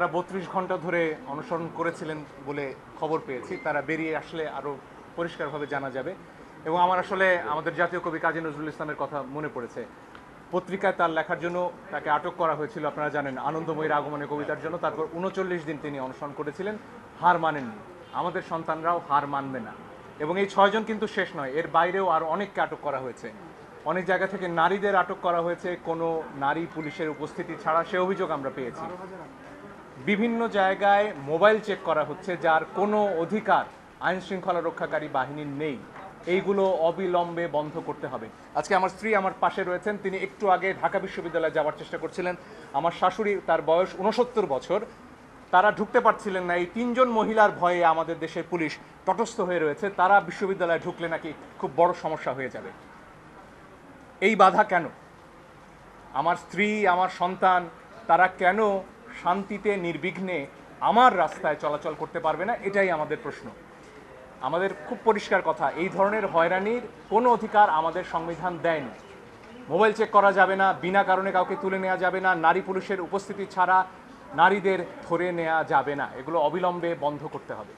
তারা ৩২ ঘন্টা ধরে অনুসরণ করেছিলেন বলে খবর পেয়েছি। তারা বেরিয়ে আসলে আরও পরিষ্কারভাবে জানা যাবে। এবং আমার আসলে আমাদের জাতীয় কবি কাজী নজরুল ইসলামের কথা মনে পড়েছে। পত্রিকায় তার লেখার জন্য তাকে আটক করা হয়েছিল, আপনারা জানেন, আনন্দময়ীর আগমনে কবিতার জন্য। তারপর ৩৯ দিন তিনি অনুসরণ করেছিলেন, হার মানেননি। আমাদের সন্তানরাও হার মানবে না। এবং এই ৬ জন কিন্তু শেষ নয়, এর বাইরেও আরও অনেককে আটক করা হয়েছে। অনেক জায়গা থেকে নারীদের আটক করা হয়েছে কোনো নারী পুলিশের উপস্থিতি ছাড়া, সে অভিযোগ আমরা পেয়েছি। বিভিন্ন জায়গায় মোবাইল চেক করা হচ্ছে, যার কোনো অধিকার আইন শৃঙ্খলা রক্ষাকারী বাহিনীর নেই। এইগুলো অবিলম্বে বন্ধ করতে হবে। আজকে আমার স্ত্রী আমার পাশে রয়েছেন, তিনি একটু আগে ঢাকা বিশ্ববিদ্যালয়ে যাওয়ার চেষ্টা করছিলেন। আমার শাশুড়ি, তার বয়স ৬৯ বছর, তারা ঢুকতে পারছিলেন না। এই ৩ জন মহিলার ভয়ে আমাদের দেশের পুলিশ তটস্থ হয়ে রয়েছে। তারা বিশ্ববিদ্যালয়ে ঢুকলে নাকি খুব বড় সমস্যা হয়ে যাবে। এই বাধা কেন? আমার স্ত্রী, আমার সন্তান, তারা কেন শান্তিতে নির্বিঘ্নে আমার রাস্তায় চলাচল করতে পারবে না? এটাই আমাদের প্রশ্ন। আমাদের খুব পরিষ্কার কথা, এই ধরনের হয়রানির কোনো অধিকার আমাদের সংবিধান দেয়নি। মোবাইল চেক করা যাবে না, বিনা কারণে কাউকে তুলে নেওয়া যাবে না, নারী পুরুষের উপস্থিতি ছাড়া নারীদের ধরে নেওয়া যাবে না। এগুলো অবিলম্বে বন্ধ করতে হবে।